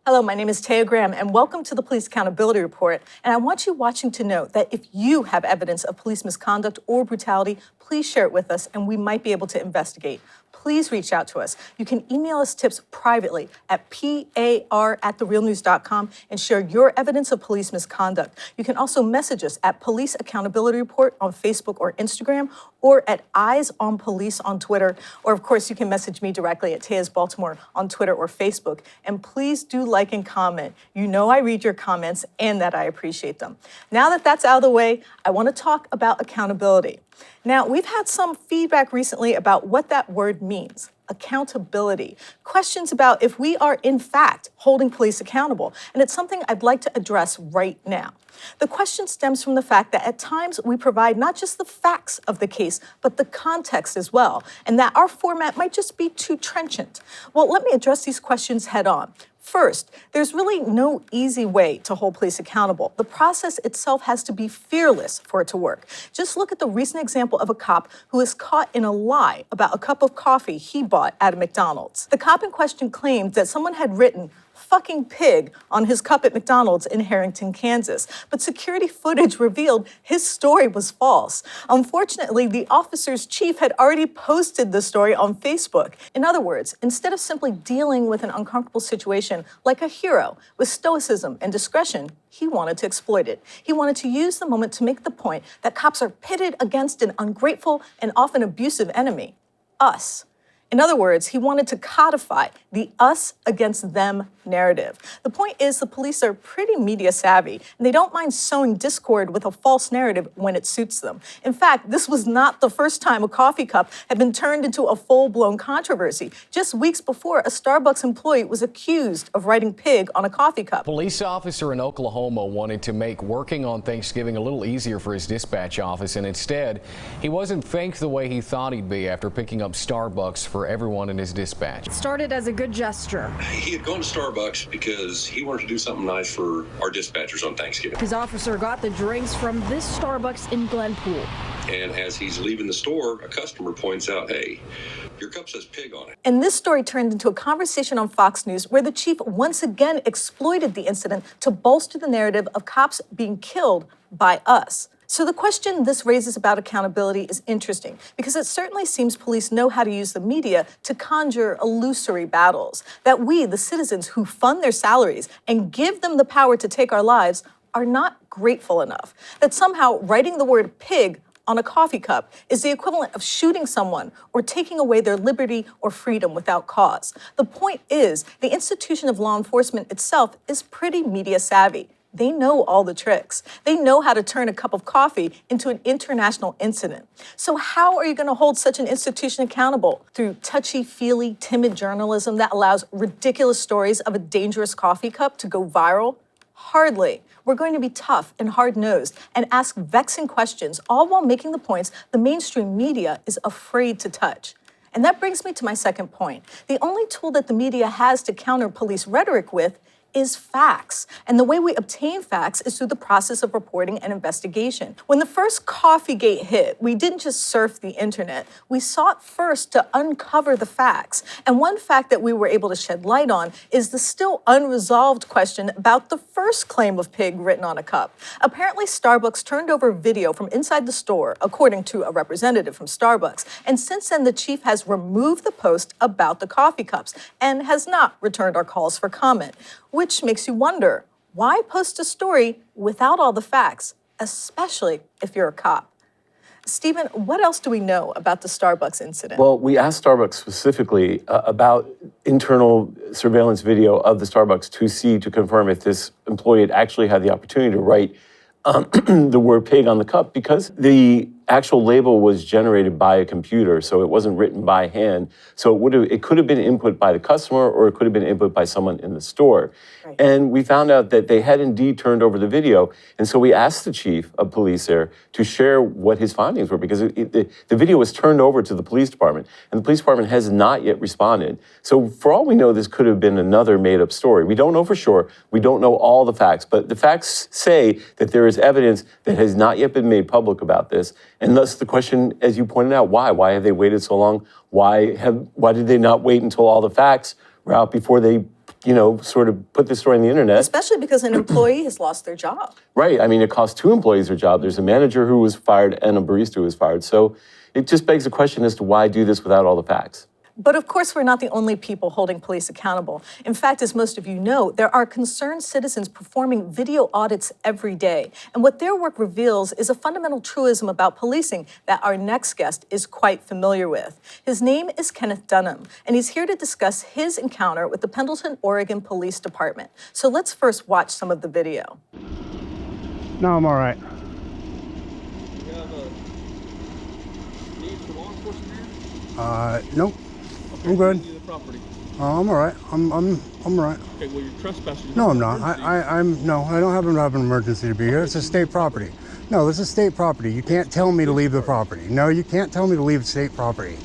Hello, my name is Taya Graham, and welcome to the Police Accountability Report. And I want you watching to know that if you have evidence of police misconduct or brutality, please share it with us, and we might be able to investigate. Please reach out to us. You can email us tips privately at par@therealnews.com and share your evidence of police misconduct. You can also message us at Police Accountability Report on Facebook or Instagram, or at Eyes on Police on Twitter. Or of course, you can message me directly at Taya's Baltimore on Twitter or Facebook. And please do like and comment. You know I read your comments and that I appreciate them. Now that that's out of the way, I want to talk about accountability. Now, we've had some feedback recently about what that word means. Accountability. Questions about if we are in fact holding police accountable. And it's something I'd like to address right now. The question stems from the fact that at times we provide not just the facts of the case, but the context as well, and that our format might just be too trenchant. Well, let me address these questions head on. First, there's really no easy way to hold police accountable. The process itself has to be fearless for it to work. Just look at the recent example of a cop who was caught in a lie about a cup of coffee he bought at a McDonald's. The cop in question claimed that someone had written "fucking pig" on his cup at McDonald's in Harrington, Kansas. But security footage revealed his story was false. Unfortunately, the officer's chief had already posted the story on Facebook. In other words, instead of simply dealing with an uncomfortable situation like a hero with stoicism and discretion, he wanted to exploit it. He wanted to use the moment to make the point that cops are pitted against an ungrateful and often abusive enemy, us. In other words, he wanted to codify the us against them narrative. The point is the police are pretty media savvy, and they don't mind sowing discord with a false narrative when it suits them. In fact, this was not the first time a coffee cup had been turned into a full-blown controversy. Just weeks before, a Starbucks employee was accused of writing "pig" on a coffee cup. Police officer in Oklahoma wanted to make working on Thanksgiving a little easier for his dispatch office, and instead, he wasn't thanked the way he thought he'd be after picking up Starbucks for everyone in his dispatch. It started as a good gesture. He had gone to Starbucks because he wanted to do something nice for our dispatchers on Thanksgiving. His officer got the drinks from this Starbucks in Glenpool. And as he's leaving the store, a customer points out, "Hey, your cup says pig on it." And this story turned into a conversation on Fox News where the chief once again exploited the incident to bolster the narrative of cops being killed by us. So the question this raises about accountability is interesting because it certainly seems police know how to use the media to conjure illusory battles, that we, the citizens who fund their salaries and give them the power to take our lives, are not grateful enough, that somehow writing the word "pig" on a coffee cup is the equivalent of shooting someone or taking away their liberty or freedom without cause. The point is, the institution of law enforcement itself is pretty media savvy. They know all the tricks. They know how to turn a cup of coffee into an international incident. So how are you going to hold such an institution accountable? Through touchy-feely, timid journalism that allows ridiculous stories of a dangerous coffee cup to go viral? Hardly. We're going to be tough and hard-nosed and ask vexing questions, all while making the points the mainstream media is afraid to touch. And that brings me to my second point. The only tool that the media has to counter police rhetoric with is facts. And the way we obtain facts is through the process of reporting and investigation. When the first Coffeegate hit, we didn't just surf the internet. We sought first to uncover the facts. And one fact that we were able to shed light on is the still unresolved question about the first claim of "pig" written on a cup. Apparently, Starbucks turned over video from inside the store, according to a representative from Starbucks. And since then, the chief has removed the post about the coffee cups and has not returned our calls for comment. Which makes you wonder, why post a story without all the facts, especially if you're a cop? Stephen, what else do we know about the Starbucks incident? Well, we asked Starbucks specifically about internal surveillance video of the Starbucks to confirm if this employee had actually had the opportunity to write the word "pig" on the cup, because the actual label was generated by a computer, so it wasn't written by hand. So it could have been input by the customer, or it could have been input by someone in the store. Right. And we found out that they had indeed turned over the video. And so we asked the chief of police there to share what his findings were, because the video was turned over to the police department, and the police department has not yet responded. So for all we know, this could have been another made-up story. We don't know for sure. We don't know all the facts, but the facts say that there is evidence that has not yet been made public about this. And thus the question, as you pointed out, why? Why have they waited so long? Why did they not wait until all the facts were out before they sort of put this story on the internet. Especially because an employee has lost their job. Right. I mean, it cost 2 employees their job. There's a manager who was fired and a barista who was fired. So it just begs the question as to why do this without all the facts. But of course, we're not the only people holding police accountable. In fact, as most of you know, there are concerned citizens performing video audits every day. And what their work reveals is a fundamental truism about policing that our next guest is quite familiar with. His name is Kenneth Dunham, and he's here to discuss his encounter with the Pendleton, Oregon Police Department. So let's first watch some of the video. No, I'm all right. You have a need for law enforcement here? Nope. Okay, I'm good. The property. I'm all right. I'm all right. Okay, well, you're trespassing. No, I'm not. I don't happen to have an emergency to be here. It's a state property. No, this is state property. You can't tell me to leave the property. No, you can't tell me to leave state property.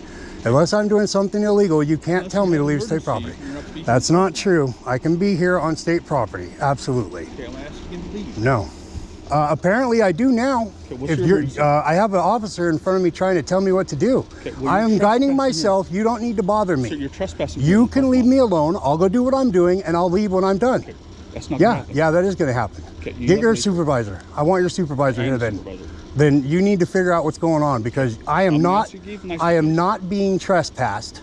Unless I'm doing something illegal, you can't tell me to leave state property. That's not true. I can be here on state property. Absolutely. Okay, I'm asking you to leave. No. Apparently I do now. Okay, what's If your you're, emergency? I have an officer in front of me trying to tell me what to do. Okay, well, I you're am guiding trespassing myself. You don't need to bother So me. you're trespassing. You can leave me alone. I'll go do what I'm doing, and I'll leave when I'm done. Okay, that's not gonna happen. Yeah, that is going to happen. Okay, you Get have your to- supervisor. I want your supervisor I am here the then. supervisor. Then you need to figure out what's going on because I am I'm not. asking you nice I am things. not being trespassed.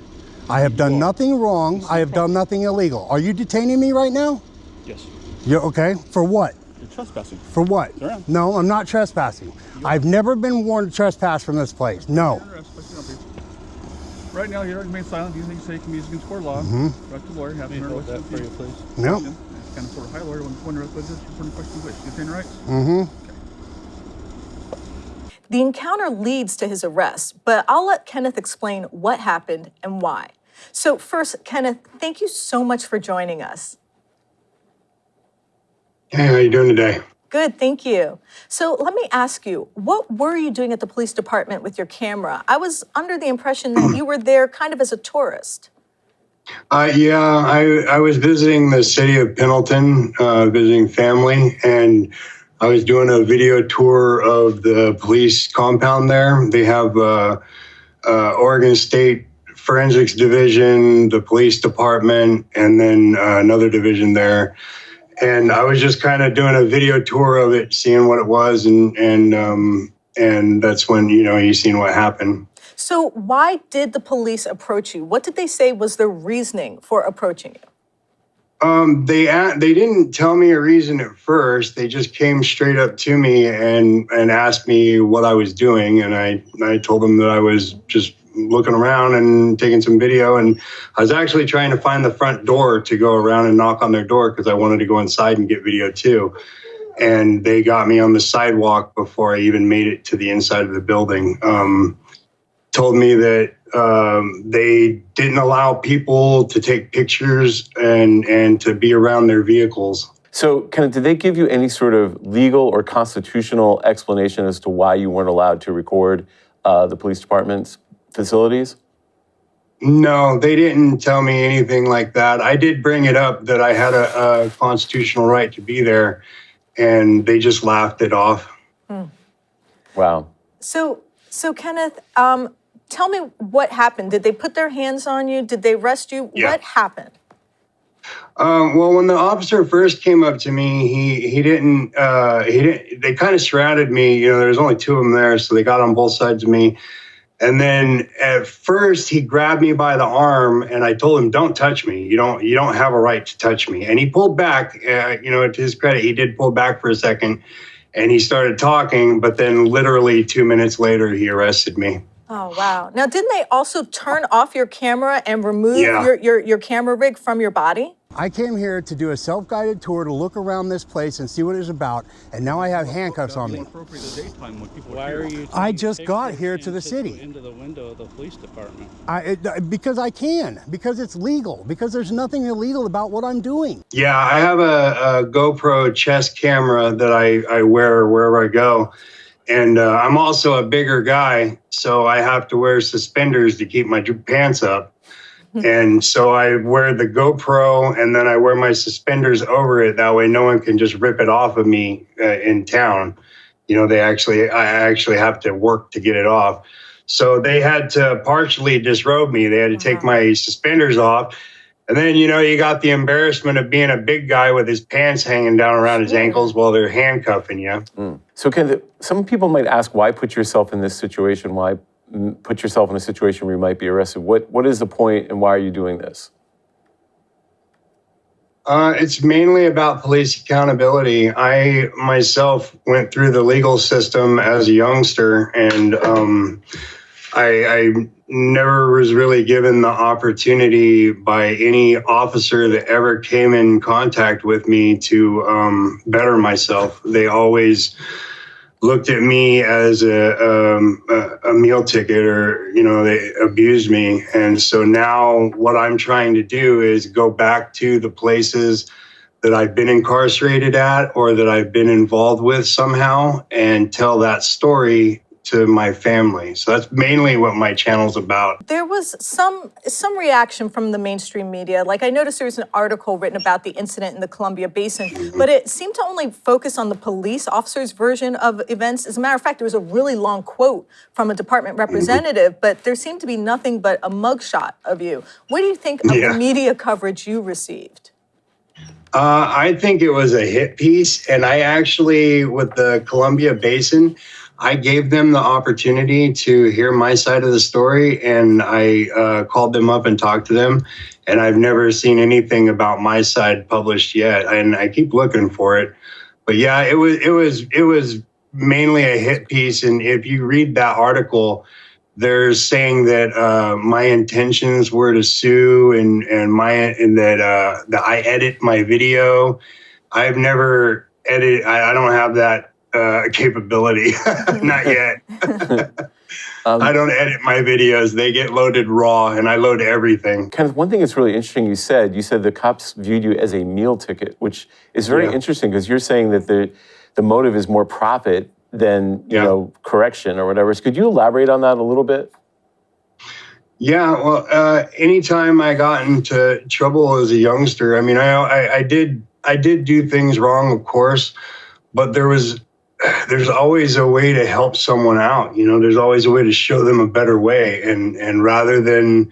I have done are. nothing wrong. This is I have the done problem. nothing illegal. Are you detaining me right now? Yes. You're okay. For what? You're trespassing. For what? Sure. No, I'm not trespassing. I've never been warned to trespass from this place. No. Right now, you're remain silent. Do you think you say you can be used against court law? Direct to lawyer. Have to that for you, please. No. It's kind of sort of high lawyer when you're with this. You're question which. You saying rights? The encounter leads to his arrest, but I'll let Kenneth explain what happened and why. So first, Kenneth, thank you so much for joining us. Hey, how you doing today? Good, thank you. So let me ask you, what were you doing at the police department with your camera? I was under the impression that you were there kind of as a tourist. Yeah, I was visiting the city of Pendleton, visiting family, and I was doing a video tour of the police compound there. They have Oregon State Forensics Division, the police department, and then another division there. And I was just kind of doing a video tour of it, seeing what it was, and that's when you seen what happened. So why did the police approach you? What did they say was their reasoning for approaching you? They didn't tell me a reason at first. They just came straight up to me and asked me what I was doing, and I told them that I was just looking around and taking some video, and I was actually trying to find the front door to go around and knock on their door because I wanted to go inside and get video too. And they got me on the sidewalk before I even made it to the inside of the building. Told me that they didn't allow people to take pictures and to be around their vehicles. So, Kenneth, did they give you any sort of legal or constitutional explanation as to why you weren't allowed to record the police department's facilities? No, they didn't tell me anything like that. I did bring it up that I had a constitutional right to be there, and they just laughed it off. Wow. So Kenneth, tell me what happened. Did they put their hands on you? Did they arrest you? Yeah. What happened? Well, when the officer first came up to me, he didn't. They kind of surrounded me. There was only two of them there, so they got on both sides of me. And then at first he grabbed me by the arm, and I told him, "Don't touch me. You don't have a right to touch me." And he pulled back. To his credit, he did pull back for a second, and he started talking. But then, literally 2 minutes later, he arrested me. Oh, wow. Now, didn't they also turn off your camera and remove your camera rig from your body? I came here to do a self-guided tour to look around this place and see what it's about, and now I have handcuffs on me. Why are you? I just got here to the city. Into the window of the police department. Because I can, because it's legal, because there's nothing illegal about what I'm doing. Yeah, I have a GoPro chest camera that I wear wherever I go. And I'm also a bigger guy, so I have to wear suspenders to keep my pants up. And so I wear the GoPro, and then I wear my suspenders over it. That way no one can just rip it off of me in town. I actually have to work to get it off. So they had to partially disrobe me. They had to take my suspenders off. And then, you got the embarrassment of being a big guy with his pants hanging down around his ankles while they're handcuffing you. So Kenneth, some people might ask, why put yourself in this situation? Why put yourself in a situation where you might be arrested? What is the point and why are you doing this? It's mainly about police accountability. I myself went through the legal system as a youngster, and I never was really given the opportunity by any officer that ever came in contact with me to better myself. They always looked at me as a meal ticket, or, they abused me. And so now what I'm trying to do is go back to the places that I've been incarcerated at or that I've been involved with somehow and tell that story to my family. So that's mainly what my channel's about. There was some reaction from the mainstream media. Like, I noticed there was an article written about the incident in the Columbia Basin, but it seemed to only focus on the police officer's version of events. As a matter of fact, there was a really long quote from a department representative, but there seemed to be nothing but a mugshot of you. What do you think of the media coverage you received? I think it was a hit piece. And I actually, with the Columbia Basin, I gave them the opportunity to hear my side of the story, and I called them up and talked to them. And I've never seen anything about my side published yet, and I keep looking for it. But yeah, it was mainly a hit piece. And if you read that article, they're saying that my intentions were to sue, and that I edit my video. I've never edited. I don't have that capability. Not yet. I don't edit my videos. They get loaded raw, and I load everything. Kenneth, one thing that's really interesting you said the cops viewed you as a meal ticket, which is very interesting because you're saying that the motive is more profit than correction or whatever. So could you elaborate on that a little bit? Yeah, well, anytime I got into trouble as a youngster, I mean, I did do things wrong, of course, but there's always a way to help someone out. There's always a way to show them a better way. And rather than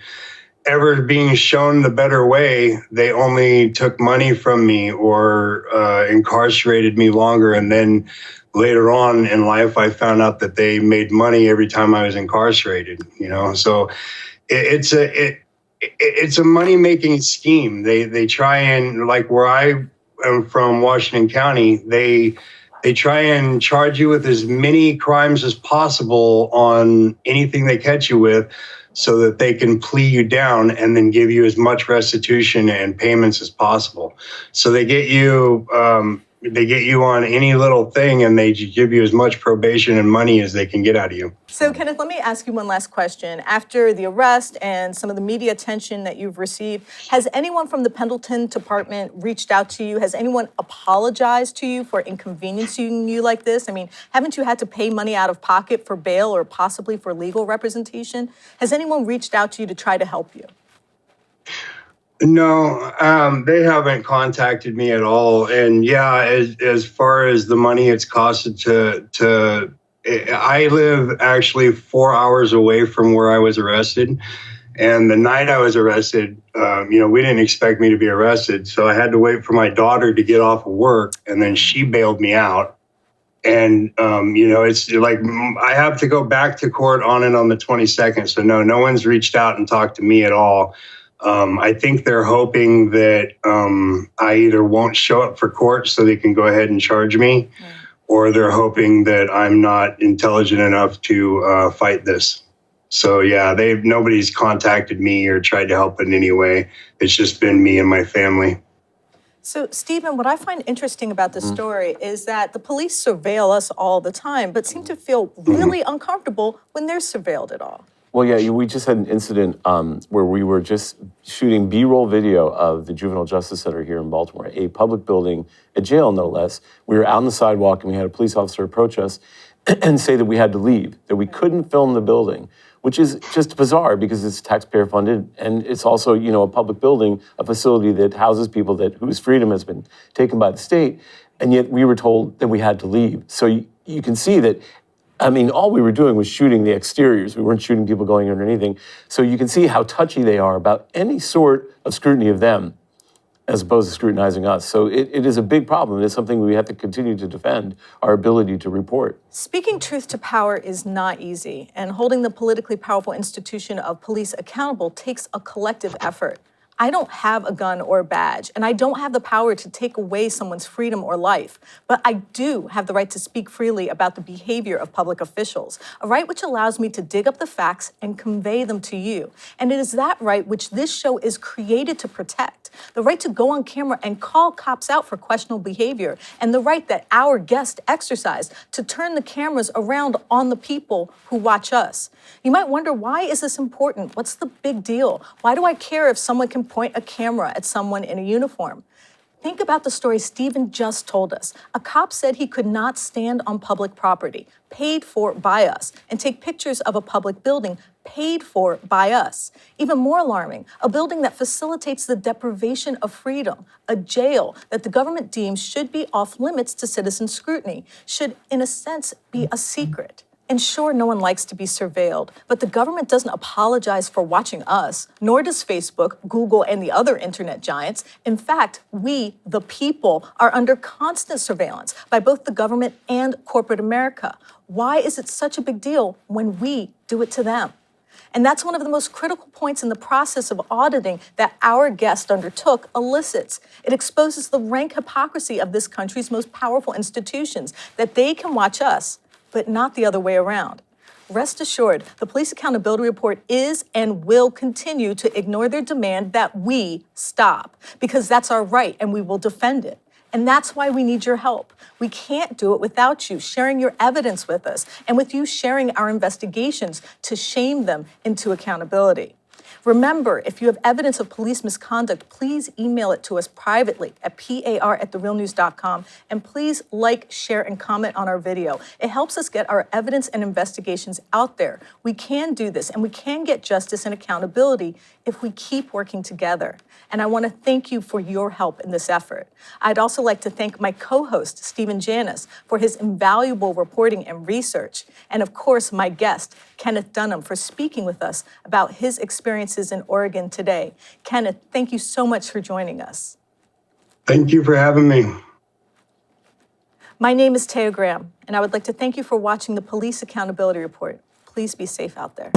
ever being shown the better way, they only took money from me or incarcerated me longer. And then later on in life, I found out that they made money every time I was incarcerated, So it's a money-making scheme. They try and, like where I am from, Washington County, they try and charge you with as many crimes as possible on anything they catch you with so that they can plea you down and then give you as much restitution and payments as possible. So they get you on any little thing, and they give you as much probation and money as they can get out of you. So, Kenneth, let me ask you one last question. After the arrest and some of the media attention that you've received, has anyone from the Pendleton department reached out to you? Has anyone apologized to you for inconveniencing you like this? I mean, haven't you had to pay money out of pocket for bail or possibly for legal representation? Has anyone reached out to you to try to help you? No, they haven't contacted me at all. And yeah, as far as the money it's costed I live actually 4 hours away from where I was arrested. And the night I was arrested, we didn't expect me to be arrested. So I had to wait for my daughter to get off of work, and then she bailed me out. And, it's like I have to go back to court on the 22nd. So no one's reached out and talked to me at all. I think they're hoping that I either won't show up for court so they can go ahead and charge me, or they're hoping that I'm not intelligent enough to fight this. So yeah, nobody's contacted me or tried to help in any way. It's just been me and my family. So, Stephen, what I find interesting about this story is that the police surveil us all the time, but seem to feel really uncomfortable when they're surveilled at all. Well, yeah, we just had an incident where we were just shooting B-roll video of the Juvenile Justice Center here in Baltimore, a public building, a jail no less. We were out on the sidewalk and we had a police officer approach us and say that we had to leave, that we couldn't film the building, which is just bizarre because it's taxpayer funded and it's also, a public building, a facility that houses people whose freedom has been taken by the state, and yet we were told that we had to leave. So you can see that I mean, all we were doing was shooting the exteriors. We weren't shooting people going in or anything. So you can see how touchy they are about any sort of scrutiny of them, as opposed to scrutinizing us. So it is a big problem. It's something we have to continue to defend, our ability to report. Speaking truth to power is not easy, and holding the politically powerful institution of police accountable takes a collective effort. I don't have a gun or a badge, and I don't have the power to take away someone's freedom or life, but I do have the right to speak freely about the behavior of public officials, a right which allows me to dig up the facts and convey them to you. And it is that right which this show is created to protect, the right to go on camera and call cops out for questionable behavior, and the right that our guests exercise to turn the cameras around on the people who watch us. You might wonder, why is this important? What's the big deal? Why do I care if someone can point a camera at someone in a uniform? Think about the story Stephen just told us. A cop said he could not stand on public property, paid for by us, and take pictures of a public building, paid for by us. Even more alarming, a building that facilitates the deprivation of freedom, a jail that the government deems should be off limits to citizen scrutiny, should, in a sense, be a secret. And sure, no one likes to be surveilled, but the government doesn't apologize for watching us, nor does Facebook, Google, and the other internet giants. In fact, we, the people, are under constant surveillance by both the government and corporate America. Why is it such a big deal when we do it to them? And that's one of the most critical points in the process of auditing that our guest undertook elicits. It exposes the rank hypocrisy of this country's most powerful institutions, that they can watch us, but not the other way around. Rest assured, the Police Accountability Report is and will continue to ignore their demand that we stop, because that's our right and we will defend it. And that's why we need your help. We can't do it without you sharing your evidence with us and with you sharing our investigations to shame them into accountability. Remember, if you have evidence of police misconduct, please email it to us privately at par@therealnews.com, and please like, share, and comment on our video. It helps us get our evidence and investigations out there. We can do this, and we can get justice and accountability if we keep working together. And I want to thank you for your help in this effort. I'd also like to thank my co-host, Stephen Janis, for his invaluable reporting and research. And of course, my guest, Kenneth Dunham, for speaking with us about his experiences in Oregon today. Kenneth, thank you so much for joining us. Thank you for having me. My name is Taya Graham, and I would like to thank you for watching the Police Accountability Report. Please be safe out there.